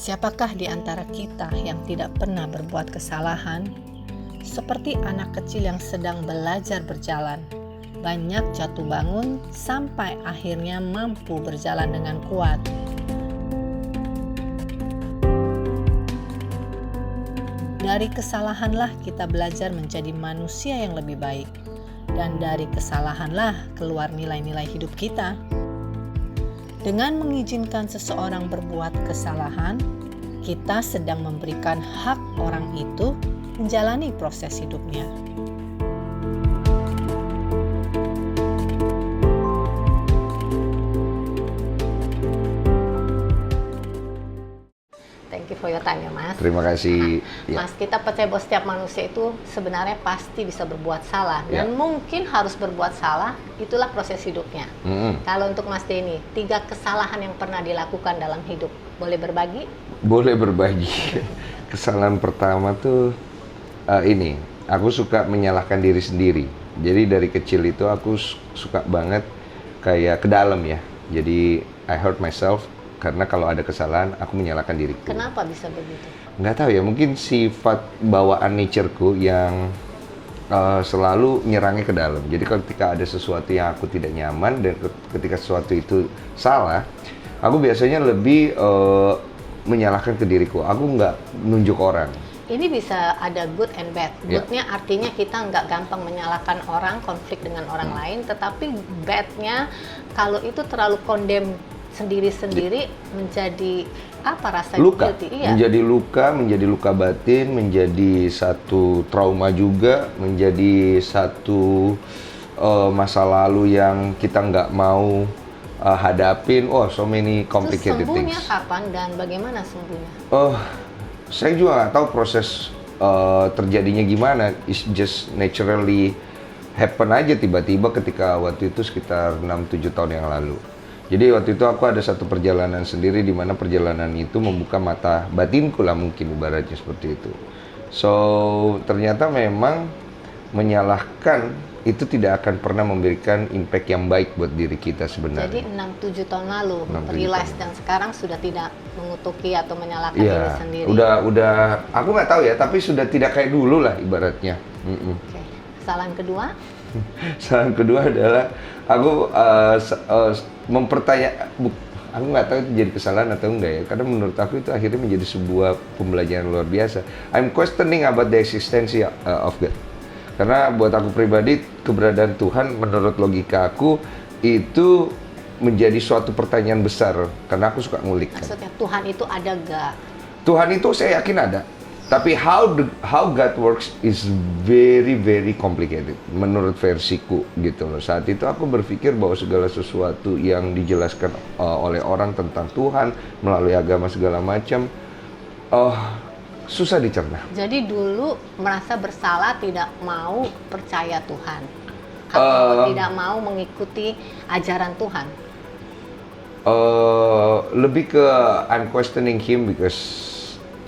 Siapakah di antara kita yang tidak pernah berbuat kesalahan? Seperti anak kecil yang sedang belajar berjalan, banyak jatuh bangun sampai akhirnya mampu berjalan dengan kuat. Dari kesalahanlah kita belajar menjadi manusia yang lebih baik, dan dari kesalahanlah keluar nilai-nilai hidup kita. Dengan mengizinkan seseorang berbuat kesalahan, kita sedang memberikan hak orang itu menjalani proses hidupnya. Thank you for your time ya Mas. Terima kasih. Mas, kita percaya bahwa setiap manusia itu sebenarnya pasti bisa berbuat salah. Dan mungkin harus berbuat salah, itulah proses hidupnya. Kalau untuk Mas Denny, 3 kesalahan yang pernah dilakukan dalam hidup, boleh berbagi? Boleh berbagi. Kesalahan pertama tuh ini, aku suka menyalahkan diri sendiri. Jadi dari kecil itu aku suka banget kayak ke dalam ya. Jadi I hurt myself. Karena kalau ada kesalahan, aku menyalahkan diriku. Kenapa bisa begitu? Nggak tahu ya, mungkin sifat bawaan natureku yang selalu nyerangnya ke dalam. Jadi ketika ada sesuatu yang aku tidak nyaman, dan ketika sesuatu itu salah, aku biasanya lebih menyalahkan ke diriku. Aku nggak nunjuk orang. Ini bisa ada good and bad. Good-nya artinya kita nggak gampang menyalahkan orang, konflik dengan orang lain. Tetapi bad-nya, kalau itu terlalu condemn sendiri-sendiri menjadi apa rasa luka, guilty? Iya. menjadi luka batin, menjadi satu trauma juga, menjadi satu masa lalu yang kita nggak mau hadapin. Oh, so many complicated things. Sembuhnya kapan dan bagaimana sembuhnya? Saya juga nggak tahu proses terjadinya gimana. It's just naturally happen aja tiba-tiba ketika waktu itu sekitar 6-7 tahun yang lalu. Jadi waktu itu aku ada satu perjalanan sendiri di mana perjalanan itu membuka mata batinku lah mungkin ibaratnya seperti itu. So ternyata memang menyalahkan itu tidak akan pernah memberikan impact yang baik buat diri kita sebenarnya. Jadi 6-7 tahun lalu realize dan sekarang sudah tidak mengutuki atau menyalahkan diri sendiri. Udah aku nggak tahu ya, tapi sudah tidak kayak dulu lah ibaratnya. Oke. Kesalahan kedua? Kesalahan kedua adalah aku aku nggak tahu itu jadi kesalahan atau enggak ya, karena menurut aku itu akhirnya menjadi sebuah pembelajaran luar biasa. I'm questioning about the existence of God. Karena buat aku pribadi, keberadaan Tuhan menurut logika aku itu menjadi suatu pertanyaan besar, karena aku suka ngulik. Maksudnya Tuhan itu ada gak? Tuhan itu saya yakin ada. Tapi how God works is very very complicated menurut versiku gitu loh. Saat itu aku berpikir bahwa segala sesuatu yang dijelaskan oleh orang tentang Tuhan melalui agama segala macam susah dicerna. Jadi dulu merasa bersalah, tidak mau percaya Tuhan atau tidak mau mengikuti ajaran Tuhan? Lebih ke I'm questioning Him because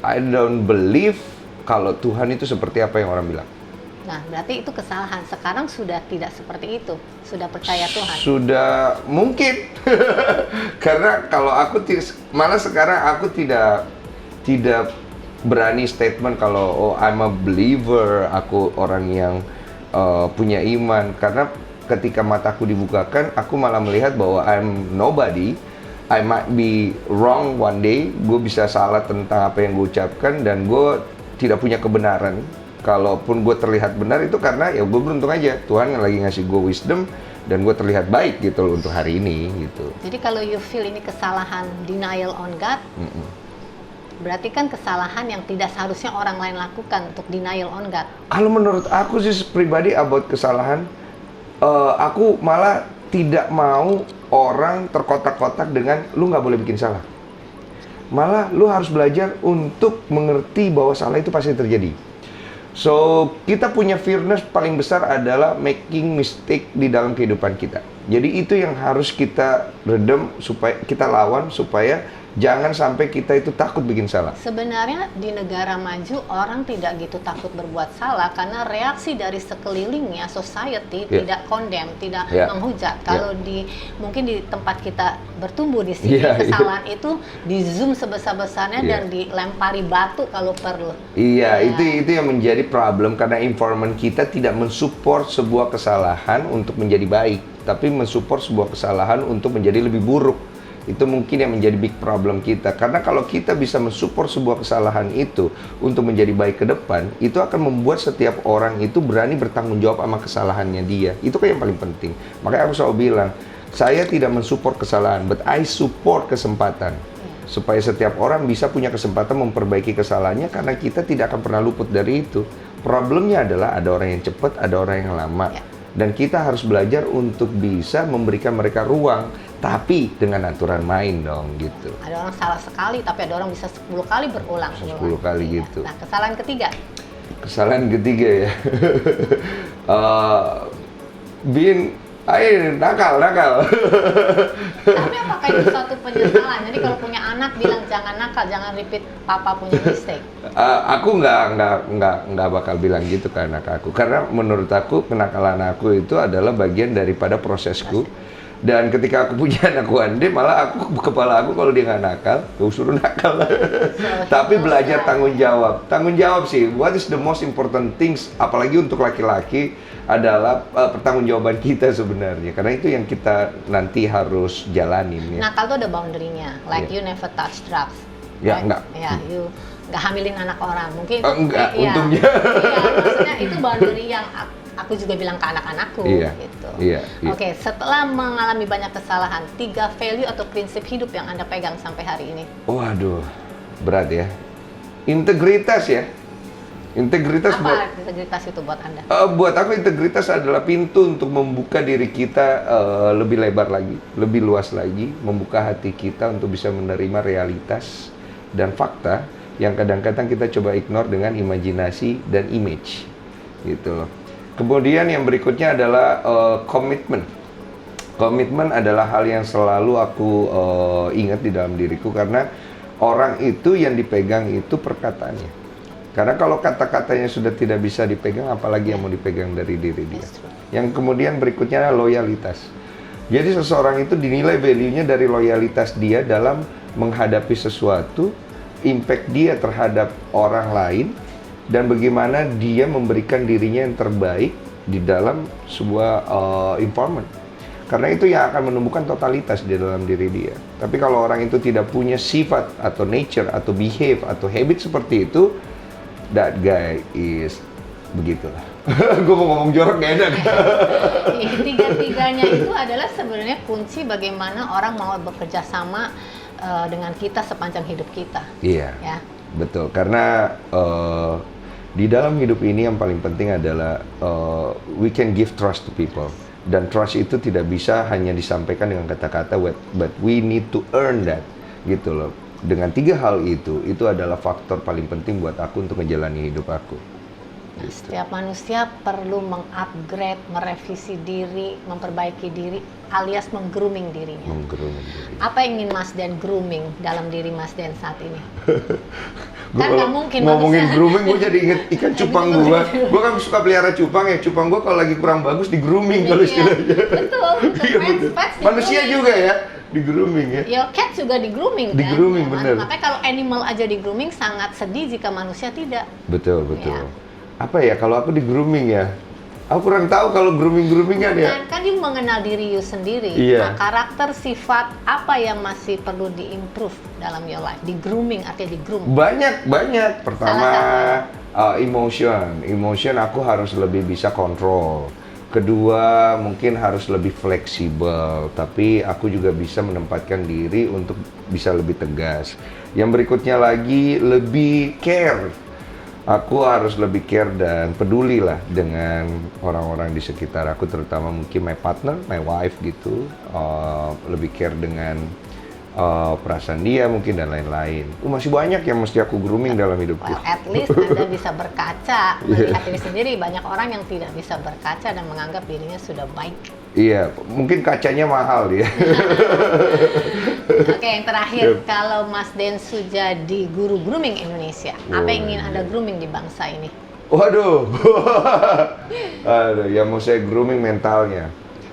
I don't believe kalau Tuhan itu seperti apa yang orang bilang. Nah, berarti itu kesalahan. Sekarang sudah tidak seperti itu. Sudah percaya Tuhan. Sudah mungkin. Karena kalau aku malah sekarang aku tidak berani statement kalau I'm a believer, aku orang yang punya iman. Karena ketika mataku dibukakan, aku malah melihat bahwa I'm nobody. I might be wrong one day, gue bisa salah tentang apa yang gue ucapkan dan gue tidak punya kebenaran. Kalaupun gue terlihat benar itu karena ya gue beruntung aja, Tuhan yang lagi ngasih gue wisdom dan gue terlihat baik gitu loh untuk hari ini gitu. Jadi kalau you feel ini kesalahan denial on God, berarti kan kesalahan yang tidak seharusnya orang lain lakukan untuk denial on God. Kalau menurut aku sih pribadi about kesalahan, aku malah tidak mau orang terkotak-kotak dengan lu nggak boleh bikin salah. Malah lu harus belajar untuk mengerti bahwa salah itu pasti terjadi. So kita punya fearness paling besar adalah making mistake di dalam kehidupan kita. Jadi itu yang harus kita redam, supaya kita lawan, supaya jangan sampai kita itu takut bikin salah. Sebenarnya di negara maju orang tidak gitu takut berbuat salah karena reaksi dari sekelilingnya, society tidak condemn, tidak menghujat. Kalau mungkin di tempat kita bertumbuh di sini kesalahan itu di zoom sebesar-besarnya dan dilempari batu kalau perlu. Itu yang menjadi problem karena environment kita tidak mensupport sebuah kesalahan untuk menjadi baik, tapi mensupport sebuah kesalahan untuk menjadi lebih buruk. Itu mungkin yang menjadi big problem kita. Karena kalau kita bisa mensupport sebuah kesalahan itu untuk menjadi baik ke depan, itu akan membuat setiap orang itu berani bertanggung jawab sama kesalahannya dia. Itu kan yang paling penting. Makanya aku selalu bilang, saya tidak mensupport kesalahan, but I support kesempatan. Supaya setiap orang bisa punya kesempatan memperbaiki kesalahannya, karena kita tidak akan pernah luput dari itu. Problemnya adalah ada orang yang cepat, ada orang yang lama. Dan kita harus belajar untuk bisa memberikan mereka ruang, tapi dengan aturan main dong, gitu. Ada orang salah sekali, tapi ada orang bisa 10 kali berulang. 10 kali gitu. Nah, kesalahan ketiga? Kesalahan ketiga ya. Nakal. Tapi apakah itu suatu penyesalan? Jadi kalau punya anak bilang jangan nakal, jangan repeat papa punya mistake. Aku nggak bakal bilang gitu ke anak aku, karena menurut aku kenakalan aku itu adalah bagian daripada prosesku. Dan ketika aku punya anak one day, malah kepala aku kalau dia nggak nakal, aku suruh nakal. Tapi belajar tanggung jawab sih. What is the most important things, apalagi untuk laki-laki, adalah pertanggungjawaban kita sebenarnya. Karena itu yang kita nanti harus jalanin. Nakal tuh ada boundary-nya, like you never touch drugs. Enggak. You nggak hamilin anak orang, mungkin. Enggak, untungnya. Maksudnya itu boundary yang aku juga bilang ke anak-anakku gitu. Oke, setelah mengalami banyak kesalahan, 3 value atau prinsip hidup yang Anda pegang sampai hari ini. Waduh, berat ya. Integritas ya. Integritas. Apa integritas itu buat Anda? Buat aku integritas adalah pintu untuk membuka diri kita lebih lebar lagi, lebih luas lagi, membuka hati kita untuk bisa menerima realitas dan fakta yang kadang-kadang kita coba ignore dengan imajinasi dan image, gitu loh. Kemudian yang berikutnya adalah komitmen. Komitmen adalah hal yang selalu aku ingat di dalam diriku, karena orang itu yang dipegang itu perkataannya. Karena kalau kata-katanya sudah tidak bisa dipegang, apalagi yang mau dipegang dari diri dia. Yang kemudian berikutnya adalah loyalitas. Jadi seseorang itu dinilai value-nya dari loyalitas dia dalam menghadapi sesuatu, impact dia terhadap orang lain, dan bagaimana dia memberikan dirinya yang terbaik di dalam sebuah environment. Karena itu yang akan menumbuhkan totalitas di dalam diri dia. Tapi kalau orang itu tidak punya sifat atau nature atau behave atau habit seperti itu, that guy is begitulah. Gue mau ngomong jorok gak enak. Tiga-tiganya itu adalah sebenarnya kunci bagaimana orang mau bekerja sama dengan kita sepanjang hidup kita. Iya, betul. Karena di dalam hidup ini yang paling penting adalah we can give trust to people. Dan trust itu tidak bisa hanya disampaikan dengan kata-kata, but we need to earn that, gitu loh. Dengan 3 hal itu adalah faktor paling penting buat aku untuk menjalani hidup aku. Gitu. Setiap manusia perlu mengupgrade, merevisi diri, memperbaiki diri, alias meng-grooming dirinya. Apa yang ingin Mas Den grooming dalam diri Mas Den saat ini? Kan nggak mungkin ngomongin grooming, gue jadi inget ikan cupang gue. Gue kan suka pelihara cupang ya. Cupang gue kalau lagi kurang bagus di grooming kalau istilahnya. Betul. Pets manusia juga ya di grooming ya. Your cat juga di grooming kan? Di grooming bener. Makanya kalau animal aja di grooming sangat sedih jika manusia tidak. Betul. Apa ya kalau aku di grooming ya? Aku kurang tahu kalau grooming-groomingan ya. Kan you mengenal diri you sendiri. Nah, karakter, sifat apa yang masih perlu di-improve dalam your life? Di grooming, artinya di groom. Banyak. Pertama, emotion aku harus lebih bisa kontrol. Kedua, mungkin harus lebih fleksibel, tapi aku juga bisa menempatkan diri untuk bisa lebih tegas. Yang berikutnya lagi, lebih care. Aku harus lebih care dan peduli lah dengan orang-orang di sekitar aku, terutama mungkin my partner, my wife gitu. Lebih care dengan perasaan dia mungkin dan lain-lain. Masih banyak yang mesti aku grooming dalam hidupku. Well, at least Anda bisa berkaca, melihat diri sendiri. Banyak orang yang tidak bisa berkaca dan menganggap dirinya sudah baik. Iya, mungkin kacanya mahal dia. Oke, yang terakhir, kalau Mas Densu jadi guru grooming Indonesia, apa yang ingin Anda grooming di bangsa ini? Waduh, aduh, yang mau saya grooming mentalnya.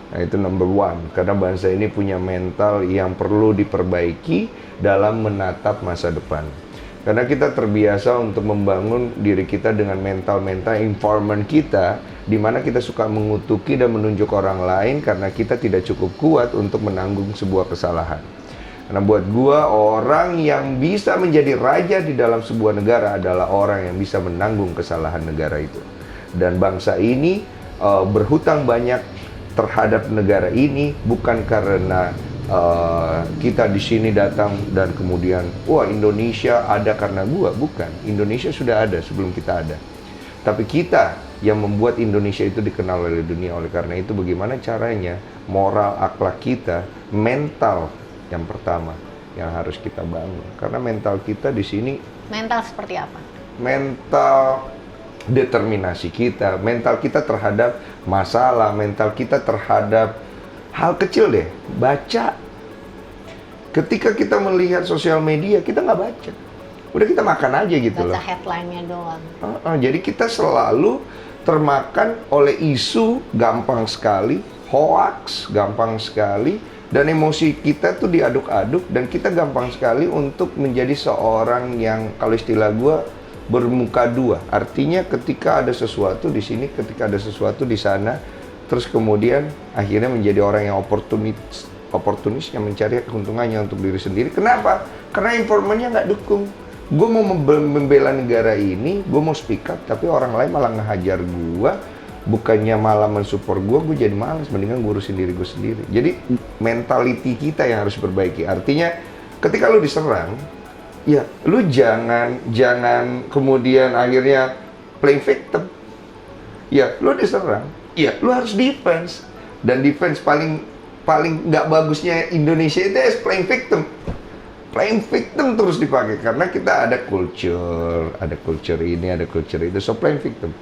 Nah itu number one, karena bangsa ini punya mental yang perlu diperbaiki dalam menatap masa depan. Karena kita terbiasa untuk membangun diri kita dengan mental-mental environment kita, di mana kita suka mengutuki dan menunjuk orang lain karena kita tidak cukup kuat untuk menanggung sebuah kesalahan. Karena buat gua, orang yang bisa menjadi raja di dalam sebuah negara adalah orang yang bisa menanggung kesalahan negara itu. Dan bangsa ini berhutang banyak terhadap negara ini bukan karena kita di sini datang dan kemudian wah Indonesia ada karena gua, bukan. Indonesia sudah ada sebelum kita ada. Tapi kita yang membuat Indonesia itu dikenal oleh dunia. Oleh karena itu bagaimana caranya moral akhlak kita, mental yang pertama yang harus kita bangun. Karena mental kita di sini, mental seperti apa? Mental determinasi kita, mental kita terhadap masalah, mental kita terhadap hal kecil deh, baca. Ketika kita melihat sosial media, kita nggak baca. Udah kita makan aja gitu loh. Baca headline-nya doang. Jadi kita selalu termakan oleh isu gampang sekali, hoax gampang sekali, dan emosi kita tuh diaduk-aduk, dan kita gampang sekali untuk menjadi seorang yang, kalau istilah gua, bermuka dua. Artinya ketika ada sesuatu di sini, ketika ada sesuatu di sana, terus kemudian akhirnya menjadi orang yang oportunis yang mencari keuntungannya untuk diri sendiri. Kenapa? Karena informannya nggak dukung. Gue mau membela negara ini, gue mau speak up, tapi orang lain malah ngehajar gue, bukannya malah mensupport gue jadi malas, mendingan gue urusin diri gue sendiri. Jadi mentality kita yang harus diperbaiki. Artinya ketika lu diserang, ya lu jangan kemudian akhirnya playing victim. Ya lu diserang, ya lu harus defense. Dan defense paling nggak bagusnya Indonesia itu playing victim. Playing victim terus dipakai karena kita ada culture ini, ada culture itu. So playing victim.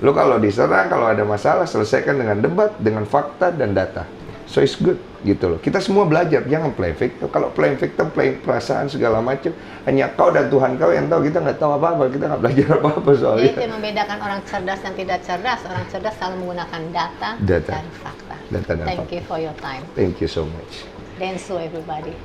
Lo kalau diserang, kalau ada masalah, selesaikan dengan debat, dengan fakta dan data. So it's good gitu loh. Kita semua belajar, jangan playing victim. Kalau playing victim, playing perasaan segala macam, hanya kau dan Tuhan kau yang tahu. Kita nggak tahu apa-apa, kita nggak belajar apa-apa soalnya. Jadi yang membedakan orang cerdas dan tidak cerdas, orang cerdas selalu menggunakan data. Dan fakta. Data dan Thank fakta. you for your time. Thank you so much. Densu everybody.